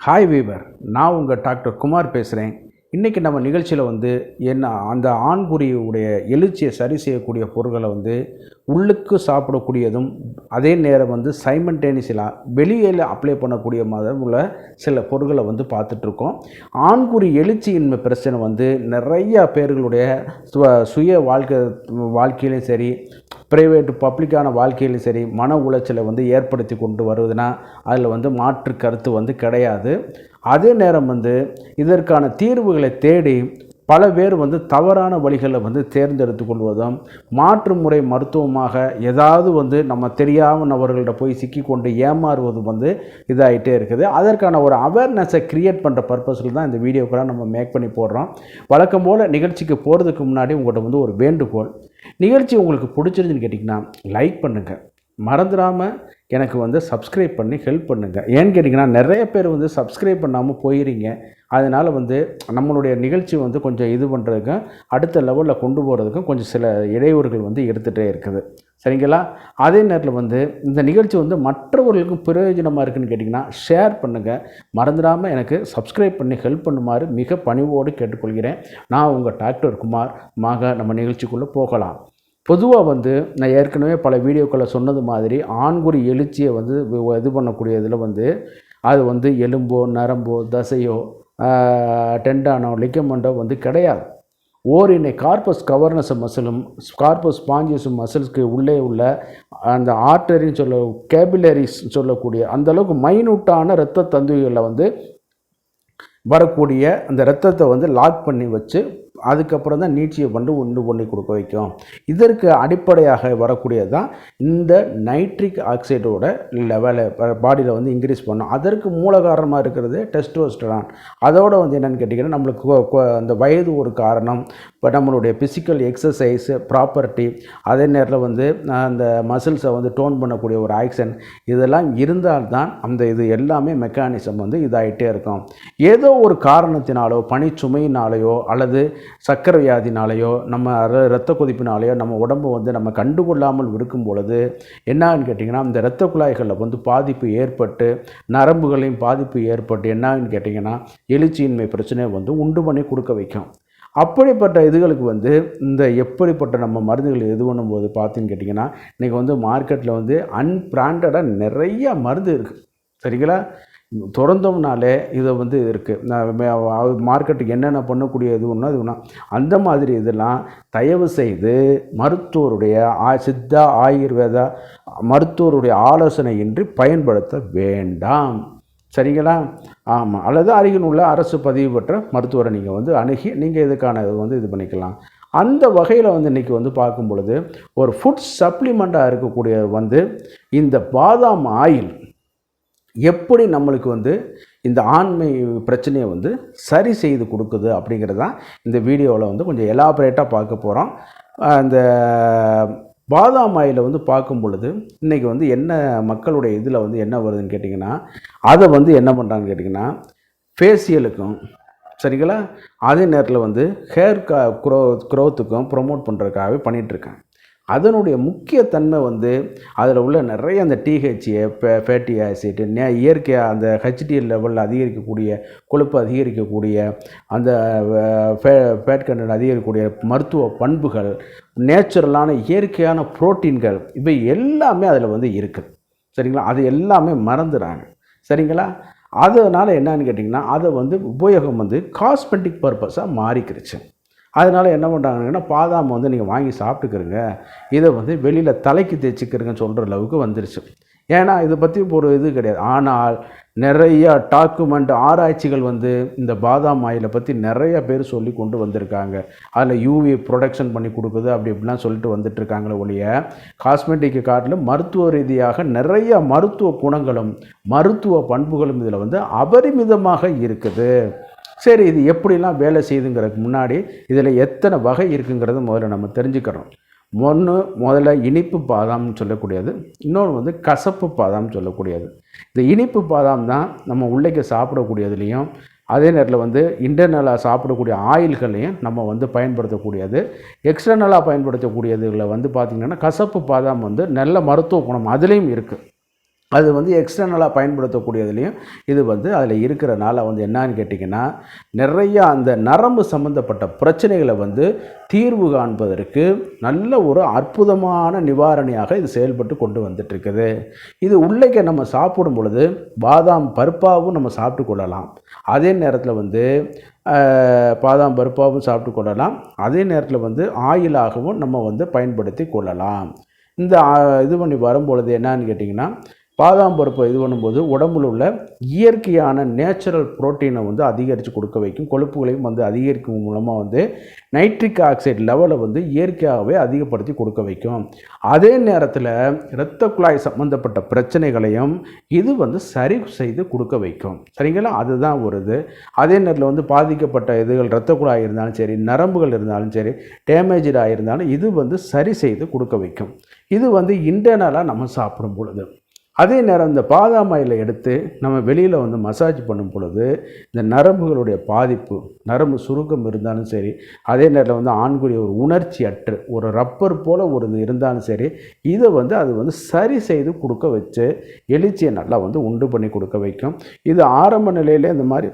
Hi viewer, நான் உங்கள் doctor Kumar பேசுகிறேன். இன்றைக்கி நம்ம நிகழ்ச்சியில் என்ன அந்த ஆண்குறியுடைய எழுச்சியை சரி செய்யக்கூடிய பொருட்களை உள்ளுக்கு சாப்பிடக்கூடியதும் அதே நேரம் சைமன்டேனியஸாக வெளியில் அப்ளை பண்ணக்கூடிய மாதிரி உள்ள சில பொருட்களை பார்த்துட்ருக்கோம். ஆண்குறி எழுச்சியின்மை பிரச்சனை நிறையா பேர்களுடைய சுய வாழ்க்கையிலையும் சரி, ப்ரைவேட்டு பப்ளிக்கான வாழ்க்கையிலும் சரி, மன உளைச்சலை ஏற்படுத்தி கொண்டு வருவதுன்னா அதில் மாற்று கருத்து கிடையாது. அதே நேரம் இதற்கான தீர்வுகளை தேடி பல பேர் தவறான வழிகளை தேர்ந்தெடுத்து கொள்வதும், மாற்று முறை மருத்துவமாக ஏதாவது நம்ம தெரியாமல் நபர்கள்ட்ட போய் சிக்கிக்கொண்டு ஏமாறுவதும் இதாகிட்டே இருக்குது. அதற்கான ஒரு அவேர்னஸை க்ரியேட் பண்ணுற பர்பஸில் தான் இந்த வீடியோக்கெல்லாம் நம்ம மேக் பண்ணி போடுறோம். வழக்கம் போல் நிகழ்ச்சிக்கு போகிறதுக்கு முன்னாடி உங்கள்கிட்ட ஒரு வேண்டுகோள். நிகழ்ச்சி உங்களுக்கு பிடிச்சிருந்துன்னு கேட்டிங்கன்னா லைக் பண்ணுங்கள், மறந்துடாமல் எனக்கு சப்ஸ்கிரைப் பண்ணி ஹெல்ப் பண்ணுங்கள். ஏன்னு கேட்டிங்கன்னா நிறைய பேர் சப்ஸ்கிரைப் பண்ணாமல் போயிடுறீங்க. அதனால் நம்மளுடைய நிகழ்ச்சி கொஞ்சம் இது பண்ணுறதுக்கும் அடுத்த லெவலில் கொண்டு போகிறதுக்கும் கொஞ்சம் சில இடையூறுகள் எடுத்துகிட்டே இருக்குது. சரிங்களா? அதே நேரத்தில் இந்த நிகழ்ச்சி மற்றவர்களுக்கும் பிரயோஜனமாக இருக்குதுன்னு கேட்டிங்கன்னா ஷேர் பண்ணுங்கள். மறந்துடாமல் எனக்கு சப்ஸ்கிரைப் பண்ணி ஹெல்ப் பண்ணுமாறு மிக பணிவோடு கேட்டுக்கொள்கிறேன். நான் உங்கள் டாக்டர் குமார். நம்ம நிகழ்ச்சிக்குள்ளே போகலாம். பொதுவாக நான் ஏற்கனவே பல வீடியோக்களில் சொன்னது மாதிரி ஆண்குறி எழுச்சியை இது பண்ணக்கூடியதில் அது எலும்போ நரம்போ தசையோ டெண்டானோ லிகமெண்டோ கிடையாது. ஓரினை கார்பஸ் கவர்னஸ் மசிலும் கார்பஸ் ஸ்பாஞ்சியஸும் மசில்ஸ்க்கு உள்ளே உள்ள அந்த ஆர்டரின்னு கேபிலரிஸ் சொல்லக்கூடிய அந்தளவுக்கு மைனூட்டான இரத்த தந்துகளில் வரக்கூடிய அந்த இரத்தத்தை லாக் பண்ணி வச்சு அதுக்கப்புறம் தான் நீட்சியை உண்டு பண்ணி கொடுக்க வைக்கும். இதற்கு அடிப்படையாக வரக்கூடியது தான் இந்த நைட்ரிக் ஆக்சைடோட லெவலை பாடியில் இன்க்ரீஸ் பண்ணும். அதற்கு மூல காரணமாக இருக்கிறது டெஸ்டோஸ்டரான். அதோடு என்னென்னு கேட்டிங்கன்னா நம்மளுக்கு அந்த வயது ஒரு காரணம். இப்போ நம்மளுடைய ஃபிசிக்கல் எக்ஸசைஸ் ப்ராப்பர்ட்டி, அதே நேரத்தில் அந்த மசில்ஸை டோன் பண்ணக்கூடிய ஒரு ஆக்ஷன், இதெல்லாம் இருந்தால்தான் இது எல்லாமே மெக்கானிசம் இதாகிட்டே இருக்கும். ஏதோ ஒரு காரணத்தினாலோ பனிச்சுமையினாலேயோ அல்லது சர்க்கரை வியாதினாலேயோ நம்ம இரத்த கொதிப்பினாலேயோ நம்ம உடம்பு நம்ம கண்டுகொள்ளாமல் இருக்கும் பொழுது என்னான்னு கேட்டிங்கன்னா இந்த இரத்த குழாய்களில் பாதிப்பு ஏற்பட்டு நரம்புகளையும் பாதிப்பு ஏற்பட்டு என்னான்னு கேட்டிங்கன்னா எழுச்சியின்மை பிரச்சனையை உண்டு பண்ணி கொடுக்க வைக்கும். அப்படிப்பட்ட இதுகளுக்கு இந்த எப்படிப்பட்ட நம்ம மருந்துகள் இது பண்ணும்போது பார்த்தீங்கன்னு கேட்டிங்கன்னா இன்றைக்கி மார்க்கெட்டில் அன்பிராண்டடாக நிறைய மருந்து இருக்குது. சரிங்களா? திறந்தோம்னாலே இதை இருக்குது. மார்க்கெட்டுக்கு என்னென்ன பண்ணக்கூடிய இது ஒன்றா அந்த மாதிரி இதெல்லாம் தயவு செய்து மருத்துவருடைய சித்தா ஆயுர்வேதா மருத்துவருடைய ஆலோசனையின்றி பயன்படுத்த வேண்டாம். சரிங்களா? ஆமாம். அல்லது அருகில் உள்ள அரசு பதிவு பெற்ற மருத்துவரை நீங்கள் அணுகி நீங்கள் இதுக்கான இது பண்ணிக்கலாம். அந்த வகையில் இன்றைக்கி பார்க்கும் பொழுது ஒரு ஃபுட் சப்ளிமெண்ட்டாக இருக்கக்கூடிய இந்த பாதாம் ஆயில் எப்படி நம்மளுக்கு இந்த ஆண்மை பிரச்சனையை சரி செய்து கொடுக்குது அப்படிங்கிறது தான் இந்த வீடியோவில் கொஞ்சம் எலாபரேட்டாக பார்க்க போகிறோம். அந்த பாதாம் ஆயிலை பார்க்கும் பொழுது இன்றைக்கி என்ன மக்களுடைய இதில் என்ன வருதுன்னு கேட்டிங்கன்னா அதை என்ன பண்ணுறாங்கன்னு கேட்டிங்கன்னா ஃபேஷியலுக்கும் சரிங்களா, அதே நேரத்தில் ஹேர் க்ரோத்துக்கும் ப்ரொமோட் பண்ணுறதுக்காகவே பண்ணிகிட்ருக்காங்க. அதனுடைய முக்கியத்தன்மை அதில் உள்ள நிறைய அந்த டிஹெச்ஏ ஃபேட்டி ஆசிட் இயற்கையாக அந்த ஹெச்டிஎல் லெவலில் அதிகரிக்கக்கூடிய கொழுப்பு அதிகரிக்கக்கூடிய அந்த ஃபேட் கண்டென்ட் அதிகரிக்கக்கூடிய மருத்துவ பண்புகள், நேச்சுரலான இயற்கையான புரோட்டீன்கள், இவை எல்லாமே அதில் இருக்குது. சரிங்களா? அது எல்லாமே மறந்துடுறாங்க. சரிங்களா? அதனால் என்னன்னு கேட்டிங்கன்னா அதை உபயோகம் காஸ்மெட்டிக் பர்பஸாக மாறிக்கிருச்சு. அதனால் என்ன பண்ணுறாங்கன்னா பாதாம் நீங்கள் வாங்கி சாப்பிட்டுக்கிறங்க, இதை வெளியில் தலைக்கு தேய்ச்சிக்கிறங்கன்னு சொல்கிற அளவுக்கு வந்துருச்சு. ஏன்னா இதை பற்றி ஒரு இது கிடையாது. ஆனால் நிறைய டாக்குமெண்ட் ஆராய்ச்சிகள் இந்த பாதாம் ஆயிலை பற்றி நிறைய பேர் சொல்லி கொண்டு வந்திருக்காங்க. அதில் யூவி ப்ரொடக்ஷன் பண்ணி கொடுக்குது அப்படி இப்படிலாம் சொல்லிட்டு வந்துட்டுருக்காங்களே ஒழிய காஸ்மெட்டிக்கு காட்டிலும் மருத்துவ ரீதியாக நிறைய மருத்துவ குணங்களும் மருத்துவ பண்புகளும் இதில் அபரிமிதமாக இருக்குது. சரி, இது எப்படிலாம் வேலை செய்யுதுங்கிறதுக்கு முன்னாடி இதில் எத்தனை வகை இருக்குங்கிறத முதல்ல நம்ம தெரிஞ்சுக்கிறோம். முதல்ல இனிப்பு பாதாம்னு சொல்லக்கூடியது, இன்னொன்று கசப்பு பாதாம்னு சொல்லக்கூடியது. இந்த இனிப்பு பாதாம் தான் நம்ம உள்ளே சாப்பிடக்கூடியதுலேயும் அதே நேரத்தில் இன்டர்னலாக சாப்பிடக்கூடிய ஆயில்களையும் நம்ம பயன்படுத்தக்கூடியது. எக்ஸ்டர்னலாக பயன்படுத்தக்கூடியதுகளில் பார்த்திங்கன்னா கசப்பு பாதாம் நல்ல மருத்துவ குணம் அதுலேயும் இருக்குது. அது வந்து எக்ஸ்டர்னலாக பயன்படுத்தக்கூடியதுலேயும் இது வந்து அதில் இருக்கிறனால வந்து என்னான்னு கேட்டிங்கன்னா, நிறைய அந்த நரம்பு சம்மந்தப்பட்ட பிரச்சனைகளை வந்து தீர்வு காண்பதற்கு நல்ல ஒரு அற்புதமான நிவாரணியாக இது செயல்பட்டு கொண்டு வந்துட்டுருக்குது. இது உள்ளே நம்ம சாப்பிடும் பொழுது பாதாம் பருப்பாகவும் நம்ம சாப்பிட்டு கொள்ளலாம். அதே நேரத்தில் வந்து பாதாம் பருப்பாகவும் சாப்பிட்டு கொள்ளலாம். அதே நேரத்தில் வந்து ஆயிலாகவும் நம்ம வந்து பயன்படுத்தி கொள்ளலாம். இந்த இது பண்ணி வரும்பொழுது என்னான்னு கேட்டிங்கன்னா, பாதாம் பருப்பை இது பண்ணும்போது உடம்புல உள்ள இயற்கையான நேச்சுரல் புரோட்டீனை வந்து அதிகரித்து கொடுக்க வைக்கும். கொழுப்புகளையும் வந்து அதிகரிக்கும் மூலமாக வந்து நைட்ரிக் ஆக்சைடு லெவலை வந்து இயற்கையாகவே அதிகப்படுத்தி கொடுக்க வைக்கும். அதே நேரத்தில் இரத்த குழாய் சம்பந்தப்பட்ட பிரச்சனைகளையும் இது வந்து சரி செய்து கொடுக்க வைக்கும். சரிங்களா? அதுதான் ஒரு இது. அதே நேரத்தில் வந்து பாதிக்கப்பட்ட இதுகள் இரத்த குழாய் இருந்தாலும் சரி, நரம்புகள் இருந்தாலும் சரி, டேமேஜாக இருந்தாலும் இது வந்து சரி செய்து கொடுக்க வைக்கும். இது வந்து இன்டர்னலாக நம்ம சாப்பிடும் பொழுது. அதே நேரம் இந்த பாதாம் ஆயிலை எடுத்து நம்ம வெளியில் வந்து மசாஜ் பண்ணும் பொழுது இந்த நரம்புகளுடைய பாதிப்பு, நரம்பு சுருக்கம் இருந்தாலும் சரி, அதே நேரத்தில் வந்து ஆண்குறி ஒரு உணர்ச்சி அற்று ஒரு ரப்பர் போல் ஒரு இது இருந்தாலும் சரி, இதை வந்து அது வந்து சரி செய்து கொடுக்க வச்சு எழுச்சியை நல்லா வந்து உண்டு பண்ணி கொடுக்க வைக்கும். இது ஆரம்ப நிலையில் இந்த மாதிரி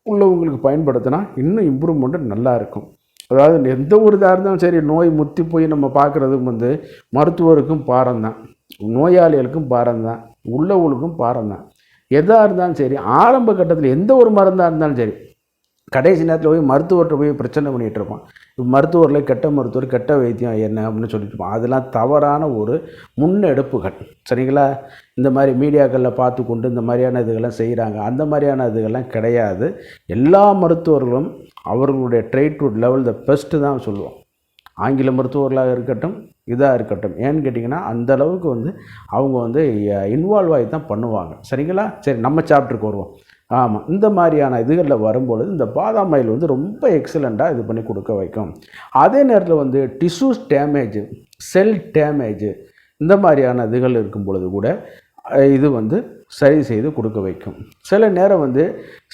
உள்ளவங்களுக்கு பயன்படுத்தினா இன்னும் இம்ப்ரூவ்மெண்ட்டு நல்லா இருக்கும். அதாவது எந்த ஒரு இதாக இருந்தாலும் சரி, நோய் முத்தி போய் நம்ம பார்க்குறதுக்கு வந்து மருத்துவருக்கும் பாரம்தான், நோயாளிகளுக்கும் பாரம்தான், உள்ளவங்களுக்கும் பாரம்தான். எதாக இருந்தாலும் சரி, ஆரம்ப கட்டத்தில் எந்த ஒரு மருந்தாக இருந்தாலும் சரி, கடைசி நேரத்தில் போய் மருத்துவர்கிட்ட போய் பிரச்சனை பண்ணிகிட்டு இருப்பான். இப்போ மருத்துவரில் கெட்ட மருத்துவர், கெட்ட வைத்தியம் என்ன அப்படின்னு சொல்லிட்டு இருப்பான். அதெல்லாம் தவறான ஒரு முன்னெடுப்புகள். சரிங்களா? இந்த மாதிரி மீடியாக்களில் பார்த்து கொண்டு இந்த மாதிரியான இதுகள்லாம் செய்கிறாங்க. அந்த மாதிரியான இதுகள்லாம் கிடையாது. எல்லா மருத்துவர்களும் அவர்களுடைய try to level the best தான் சொல்லுவோம். ஆங்கில மருத்துவர்களாக இருக்கட்டும், இதாக இருக்கட்டும். ஏன்னு கேட்டிங்கன்னா அந்தளவுக்கு வந்து அவங்க வந்து இன்வால்வ் ஆகி தான் பண்ணுவாங்க. சரிங்களா? சரி, நம்ம சாப்டருக்கு வருவோம். ஆமாம், இந்த மாதிரியான இதுகளில் வரும்பொழுது இந்த பாதாம் ஆயில் வந்து ரொம்ப எக்ஸலண்ட்டாக இது பண்ணி கொடுக்க வைக்கும். அதே நேரத்தில் வந்து டிஷ்யூஸ் டேமேஜு, செல் டேமேஜு, இந்த மாதிரியான இதுகள் இருக்கும் பொழுது கூட இது வந்து சரி செய்து கொடுக்க வைக்கும். சில நேரம் வந்து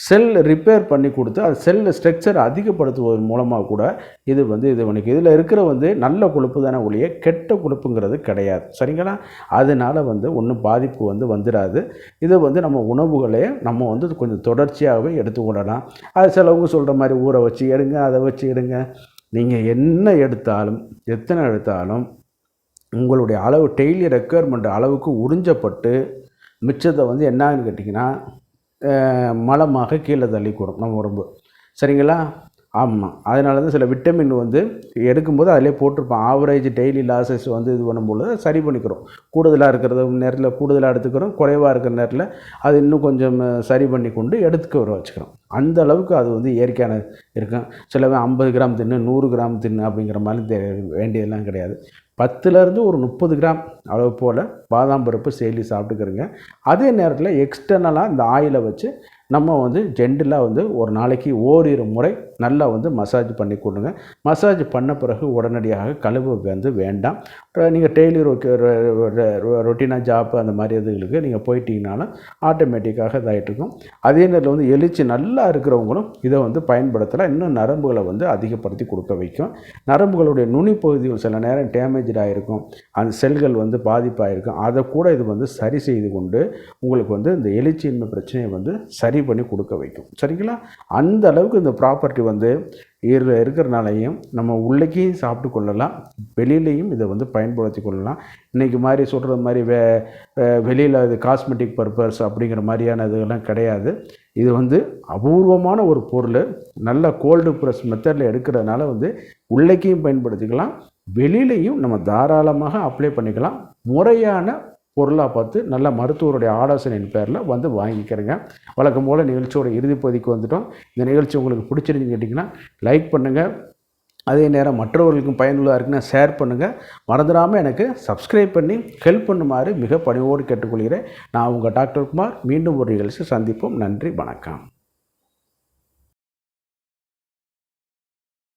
செல் ரிப்பேர் பண்ணி கொடுத்து அது செல் ஸ்ட்ரக்சர் அதிகப்படுத்துவதன் மூலமாக கூட இது வந்து இது பண்ணிக்கும். இதில் இருக்கிற வந்து நல்ல கொழுப்பு தானே ஒழிய கெட்ட கொழுப்புங்கிறது கிடையாது. சரிங்களா? அதனால் வந்து ஒன்றும் பாதிப்பு வந்து வந்துடாது. இதை வந்து நம்ம உணவுகளே நம்ம வந்து கொஞ்சம் தொடர்ச்சியாகவே எடுத்துக்கொள்ளலாம். அது சிலவங்க சொல்கிற மாதிரி ஊற வச்சு எடுங்க, அதை வச்சு எடுங்க. நீங்கள் என்ன எடுத்தாலும், எத்தனை எடுத்தாலும் உங்களுடைய அளவு டெய்லி ரெக்குயர்மெண்ட் அளவுக்கு உறிஞ்சப்பட்டு மிச்சத்தை வந்து என்னான்னு கேட்டிங்கன்னா மலமாக கீழே தள்ளிக்கூடும் நம்ம உடம்பு. சரிங்களா? ஆமாம், அதனால தான் சில விட்டமின் வந்து எடுக்கும்போது அதிலே போட்டிருப்போம். ஆவரேஜ் டெய்லி லாஸஸ் வந்து இது பண்ணும்போது சரி பண்ணிக்கிறோம். கூடுதலாக இருக்கிற நேரத்தில் கூடுதலாக எடுத்துக்கிறோம், குறைவாக இருக்கிற நேரத்தில் அது இன்னும் கொஞ்சம் சரி பண்ணி கொண்டு எடுத்துக்க வச்சுக்கிறோம். அந்த அளவுக்கு அது வந்து இயற்கையான இருக்கும். சிலவன் 50 கிராம் தின்னு, 100 கிராம் தின்னு அப்படிங்கிற மாதிரி வேண்டியதெல்லாம் கிடையாது. 10லேருந்து ஒரு 30 கிராம் அளவு போல் பாதாம் பருப்பு டெய்லி சாப்பிட்டுக்கிறங்க. அதே நேரத்தில் எக்ஸ்டர்னலாக இந்த ஆயிலை வச்சு நம்ம வந்து ஜென்டலாக வந்து ஒரு நாளைக்கு ஓரிரு முறை நல்லா வந்து மசாஜ் பண்ணி கொடுங்க. மசாஜ் பண்ண பிறகு உடனடியாக கழுவ வந்து வேண்டாம். நீங்கள் டெய்லி ரொட்டீனாக ஜாப்பு அந்த மாதிரி இதுகளுக்கு நீங்கள் போயிட்டீங்கனாலும் ஆட்டோமேட்டிக்காக இதாகிட்ருக்கும். அதே நேரத்தில் வந்து எழுச்சி நல்லா இருக்கிறவங்களும் இதை வந்து பயன்படுத்தலாம். இன்னும் நரம்புகளை வந்து அதிகப்படுத்தி கொடுக்க வைக்கும். நரம்புகளுடைய நுனி பகுதிகள் சில நேரம் டேமேஜாக இருக்கும், அந்த செல்கள் வந்து பாதிப்பாகிருக்கும். அதை கூட இது வந்து சரி செய்து கொண்டு உங்களுக்கு வந்து இந்த எழுச்சியின்மை பிரச்சனையை வந்து சரி பண்ணி கொடுக்க வைக்கும். சரிங்களா? அந்த அளவுக்கு இந்த ப்ராப்பர்ட்டி வந்து இருக்கிறனாலையும் நம்ம உள்ளேயும் சாப்பிட்டு கொள்ளலாம், வெளியிலையும் இதை வந்து பயன்படுத்தி கொள்ளலாம். இன்றைக்கி மாதிரி சொல்கிறது மாதிரி வெளியில் இது காஸ்மெட்டிக் பர்பஸ் அப்படிங்கிற மாதிரியான இதுகள்லாம் கிடையாது. இது வந்து அபூர்வமான ஒரு பொருள். நல்ல கோல்டு ப்ரெஸ் மெத்தடில் எடுக்கிறதுனால வந்து உள்ளேயும் பயன்படுத்திக்கலாம், வெளியிலையும் நம்ம தாராளமாக அப்ளை பண்ணிக்கலாம். முறையான பொருளாக பார்த்து நல்ல மருத்துவருடைய ஆலோசனையின் பேரில் வந்து வாங்கிக்கிறேங்க. வழக்கம் போல் நிகழ்ச்சியோட இறுதிப்பகுதிக்கு வந்துட்டோம். இந்த நிகழ்ச்சி உங்களுக்கு பிடிச்சிருந்து கேட்டிங்கன்னா லைக் பண்ணுங்கள். அதே நேரம் மற்றவர்களுக்கும் பயனுள்ளதாக இருக்குன்னா ஷேர் பண்ணுங்கள். மறந்துடாமல் எனக்கு சப்ஸ்கிரைப் பண்ணி ஹெல்ப் பண்ணுமாறு மிக பணிவோடு கேட்டுக்கொள்கிறேன். நான் உங்கள் டாக்டர் குமார். மீண்டும் ஒரு நிகழ்ச்சி சந்திப்போம். நன்றி, வணக்கம்.